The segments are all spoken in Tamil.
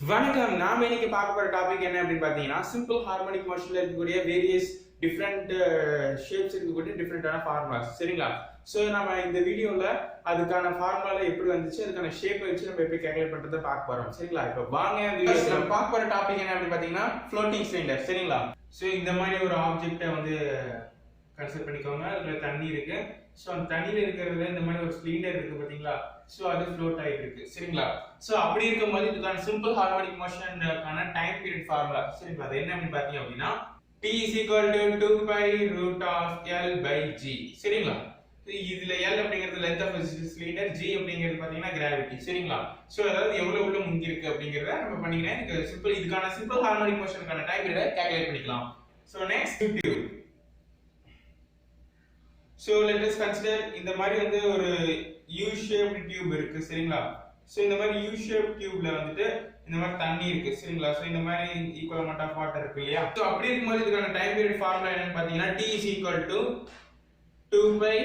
வணக்கம். நாம இன்னைக்கு பார்க்க போற டாபிக் என்ன அப்படின்னு பாத்தீங்கன்னா சிம்பிள் ஹார்மோனிக் மோஷன்ல இருக்கக்கூடிய வேரியஸ் டிஃப்ரெண்ட் ஷேப்ஸ் இருக்கக்கூடிய டிஃப்ரெண்டான ஃபார்முலாஸ். சரிங்களா? சோ நம்ம இந்த வீடியோல அதுக்கான ஃபார்முலா எப்படி வந்துச்சு, அதுக்கான ஷேப் வச்சு நம்ம எப்படி கால்குலேட் பண்றதை பார்க்க போறோம். சரிங்களா? இப்போ வாங்க நம்ம பார்க்க போற டாபிக் என்ன அப்படின்னு பாத்தீங்கன்னா ஃப்ளோட்டிங் சிலிண்டர். சரிங்களா? சோ இந்த மாதிரி ஒரு ஆப்ஜெக்ட்டை வந்து கன்சிடர் பண்ணிக்கோங்க. அதுல தண்ணி இருக்கு. சோ அந்த தண்ணியில இருக்கிறதுல இந்த மாதிரி ஒரு சிலிண்டர் இருக்கு பாத்தீங்களா? சோ அது ஃப்ளோட் ஆயிட்டு இருக்கு. சரிங்களா? சோ அப்படி இருக்கும்போது இதுக்கான சிம்பிள் ஹார்மோனிக் மோஷனுக்கான டைம் பீரியட் ஃபார்முலா. சரிங்களா? அது என்ன அப்படின்னு பாத்தீங்க அப்படின்னா t is equal to 2 pi root of L by G. சரிங்களா? இதுல L அப்படிங்கிறது length of the cylinder, G அப்படிங்கிறது பாத்தீங்கன்னா gravity. சரிங்களா? சோ அதாவது எவ்வளவு உள்ள முங்கி இருக்கு அப்படிங்கறத நம்ம பண்ணிக்கலாம். இதுக்கான சிம்பிள் ஹார்மோனிக் மோஷனுக்கான டைம் பீரியட் கால்குலேட் பண்ணிக்கலாம். So next tube. So let us consider இந்த மாதிரி வந்து ஒரு U shaped tube இருக்கு. சரிங்களா? சோ இந்த மாதிரி U shaped tubeல வந்துட்டு இந்த மாதிரி தண்ணி இருக்கு. சரிங்களா? சோ இந்த மாதிரி ஈக்குவல் அமௌண்ட் ஆஃப் வாட்டர் இருக்கு இல்லையா? சோ அப்படி இருக்கும்போது இதுக்கான டைம் பீரியட் ஃபார்முலா என்னன்னு பாத்தீங்கன்னா t is equal to 2 pi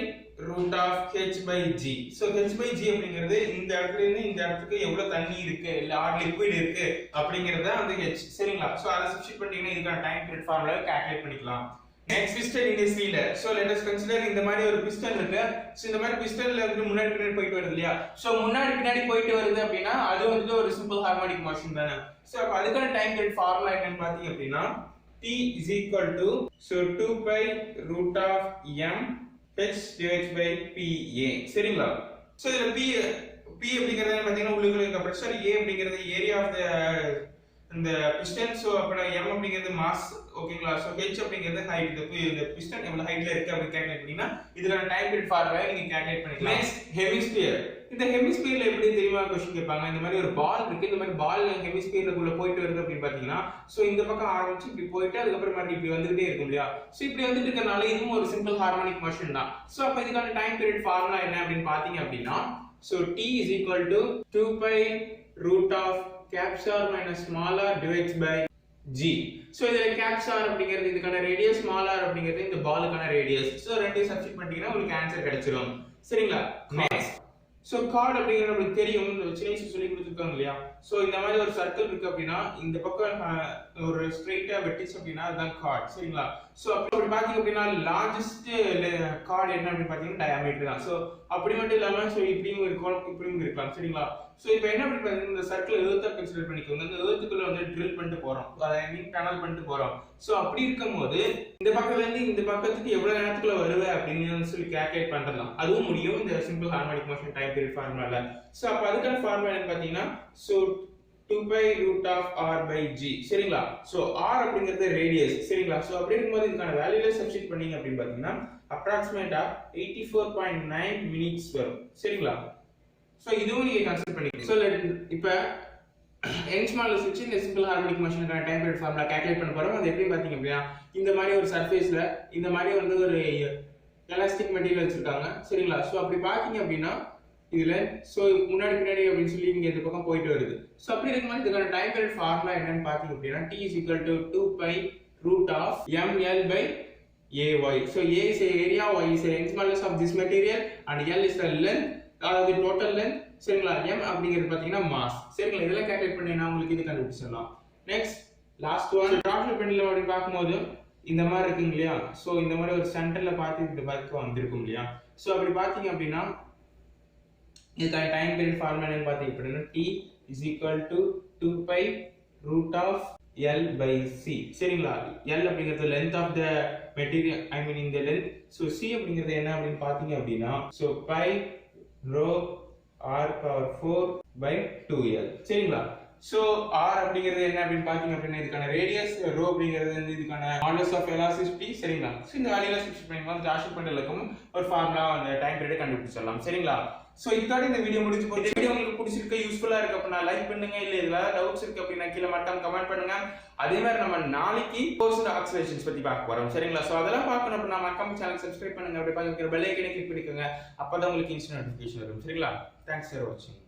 root of h by g. So h by g அப்படிங்கிறது இந்த இடத்துல இருந்து இந்த இடத்துக்கு எவ்வளவு தண்ணி இருக்கு இல்ல ஆர் லிக்விட் இருக்கு அப்படிங்கறத அந்த h. சரிங்களா? சோ அத சப்ஸ்டிட்யூட் பண்ணீங்கன்னா இதுக்கான டைம் பீரியட் ஃபார்முலா கால்குலேட் பண்ணிக்கலாம். Next piston in a cylinder. So let us consider இந்த மாதிரி ஒரு piston இருக்கு. சோ இந்த மாதிரி pistonல வந்து முன்னாடி பின்னாடி போயிட்டு வருது இல்லையா? சோ முன்னாடி பின்னாடி போயிட்டு வருது அப்படினா அது வந்து ஒரு சிம்பிள் ஹார்மோனிக் மோஷன் தானே. சோ அப்ப அதுக்கான டைம் பீரியட் ஃபார்முலா என்னன்னு பாத்தீங்க அப்படினா t is equal to 2 pi root of m h divided by pa. சரிங்களா? சோ இதுல p அப்படிங்கறது பாத்தீங்கன்னா உள்ளுக்குள்ள இருக்க பிரஷர், a அப்படிங்கிறது ஏரியா ஆஃப் தி இந்த பிஸ்டன். சோ அப்ப m அப்படிங்கிறது மாஸ். ஓகேங்களா? சோ h அப்படிங்கிறது ஹைட். இந்த பிஸ்டன் எவ்வளவு ஹைட்ல இருக்கு அப்படி கால்குலேட் பண்ணீங்கன்னா இதுக்கான டைம் பீரியட் ஃபார்முலா நீங்க கால்குலேட் பண்ணிக்கலாம். Next hemisphere. இந்த ஹெமிஸ்பியர்ல எப்படி தெரியுமா क्वेश्चन கேட்பாங்க. இந்த மாதிரி ஒரு பால் இருக்கு. இந்த மாதிரி பால் ஹெமிஸ்பியர்க்குள்ள போயிட்டு வருது அப்படி பாத்தீங்கன்னா சோ இந்த பக்கம் ஆரம்பிச்சு இப்படி போயிட்டு அதுக்கு அப்புறம் மறுபடியும் இப்படி வந்துட்டே இருக்கும் இல்லையா? சோ இப்படி வந்துட்டு இருக்கனால இதுவும் ஒரு சிம்பிள் ஹார்மோனிக் மோஷன் தான். சோ அப்ப இதுக்கான டைம் பீரியட் ஃபார்முலா என்ன அப்படினு பாத்தீங்க அப்படினா so t is equal to 2 pi root of caps r minus small r divided by g. So இதுல caps r அப்படிங்கிறது இதுக்கான ரேடியஸ், small r அப்படிங்கிறது இந்த பாலுக்கான ரேடியஸ். சோ ரெண்டையும் சப்ஸ்டிட்யூட் பண்ணிட்டீங்கன்னா உங்களுக்கு ஆன்சர் கிடைச்சிரும். சரிங்களா? நெக்ஸ்ட் சோ கார்ட் அப்படிங்கிறது நமக்கு தெரியும், சின்ன வயசுல சொல்லி கொடுத்துருக்காங்க இல்லையா? சோ இந்த மாதிரி ஒரு சர்க்கிள் இருக்கு அப்படின்னா இந்த பக்கம் ஒரு ஸ்ட்ரைட்டா வெட்டிச்சு அப்படின்னா அதுதான் கார்ட். சரிங்களா? சோ அப்படி பாத்தீங்க அப்படின்னா லார்ஜஸ்ட் கார்ட் என்ன அப்படின்னு பாத்தீங்கன்னா டயாமீட்டர் தான். சோ அப்படி மட்டும் இல்லாம சோ இப்படியும் இருக்கலாம் இப்படியும் இருக்கலாம். சரிங்களா? சோ இப்போ என்ன அப்படி பாத்தீங்கன்னா இந்த சர்க்கிள் எர்த்தை கன்சிடர் பண்ணிக்கோங்க. இந்த எர்த்துக்குள்ள வந்து ட்ரில் பண்ணிட்டு போறோம், ஐ மீன் டனல் பண்ணிட்டு போறோம். சோ அப்படி இருக்கும்போது இந்த பக்கத்துல இருந்து இந்த பக்கத்துக்கு எவ்வளவு நேரத்துக்குள்ள வருவே அப்படின்னு சொல்லி கால்குலேட் பண்றலாம். அதுவும் முடியும் இந்த simple harmonic motion time period ஃபார்முலால. சோ அப்ப அதுக்கான ஃபார்முலா என்ன பாத்தீங்கன்னா so 2 pi root of r by g. சரிங்களா? சோ r அப்படிங்கிறது ரேடியஸ். சரிங்களா? சோ அப்படி இருக்கும்போது இதுக்கான வேல்யூல சப்ஸ்டிட்யூட் பண்ணீங்க அப்படின்னு பாத்தீங்கன்னா அப்ராக்ஸிமேட்டா 84.9 மினிட்ஸ் வரும். சரிங்களா? சோ இதுவும் நீங்க கன்சிடர் பண்ணிக்கணும். சோ இப்போ யங்ஸ் மாடல்ஸ் வச்சு இந்த சிம்பிள் ஹார்மோனிக் மோஷனுக்கான டைம் பீரியட் ஃபார்முலா கால்குலேட் பண்ண போறோம். அது எப்படி பாத்தீங்க அப்படின்னா இந்த மாதிரி ஒரு சர்ஃபேஸ்ல இந்த மாதிரி வந்து ஒரு எலாஸ்டிக் மெட்டீரியல் வச்சிருக்காங்க. சரிங்களா? சோ அப்படி பாத்தீங்க அப்படின்னா இதுல சோ முன்னாடி பின்னாடி அப்படின்னு சொல்லி இங்க இந்த பக்கம் போயிட்டு வருது. சோ அப்படி இருக்கும்போது இதுக்கான டைம் பீரியட் ஃபார்முலா என்னன்னு பாத்தீங்க அப்படின்னா t is equal to 2 pi root of ml by ay. So a is the area, y is the length modulus of this material and l is the length, அதாவது டோட்டல் லென்த். சரிங்களா? m அப்படிங்கிறது பாத்தீங்கன்னா மாஸ். சரிங்களா? இதெல்லாம் கால்குலேட் பண்ணீங்கன்னா உங்களுக்கு இது கண்டுபிடிச்சிடலாம். Next last one dark pendulum அப்படி பாக்கும்போது இந்த மாதிரி இருக்குங்க இல்லையா? சோ இந்த மாதிரி ஒரு சென்டர்ல பார்த்து இந்த பக்கம் வந்திருக்கும் இல்லையா? சோ அப்படி பாத்தீங்க அப்படின்னா இதுக்கான டைம் பீரியட் ஃபார்முலா என்னன்னு பாத்தீங்க அப்படின்னா t is equal to 2 pi root of l by c. சரிங்களா? l அப்படிங்கிறது length of the material, I mean இந்த length. so c அப்படிங்கிறது என்ன அப்படின்னு பாத்தீங்க அப்படின்னா so pi rho r power 4 by 2l. சரிங்களா? சோ r அப்படிங்கிறது என்ன அப்படின்னு பாத்தீங்க அப்படின்னா இதுக்கான ரேடியஸ், rho அப்படிங்கிறது வந்து இதுக்கான மாடுலஸ் ஆஃப் வெலாசிட்டி. சரிங்களா? சோ இந்த வேல்யூல சப்ஸ்டிட்யூட் பண்ணிக்கலாம். ஜாஸ்தி பண்றதுக்கும் ஒரு ஃபார்முலா அந்த டைம் பீரியட் கண்டுபிடிச்சிடலாம். சரிங்களா? சோ இதோட இந்த வீடியோ முடிஞ்சு போச்சு. இந்த வீடியோ உங்களுக்கு பிடிச்சிருக்கு, யூஸ்ஃபுல்லா இருக்கு அப்படினா லைக் பண்ணுங்க. இல்ல இதுல டவுட்ஸ் இருக்கு அப்படினா கீழ மறக்காம கமெண்ட் பண்ணுங்க. அதே மாதிரி நம்ம நாளைக்கு போர்ஷன் ஆக்சிலேஷன்ஸ் பத்தி பார்க்க போறோம். சரிங்களா? சோ அதெல்லாம் பார்க்கணும் அப்படினா மறக்காம சேனல் சப்ஸ்கிரைப் பண்ணுங்க. அப்படியே பக்கத்துல பெல் ஐகானை கிளிக் பண்ணிக்கோங்க. அப்பதான் உங்களுக்கு இன்ஸ்டன்ட் நோட்டிஃபிகேஷன் வரும். சரிங்களா? தேங்க்ஸ் ஃபார் வாட்சிங்.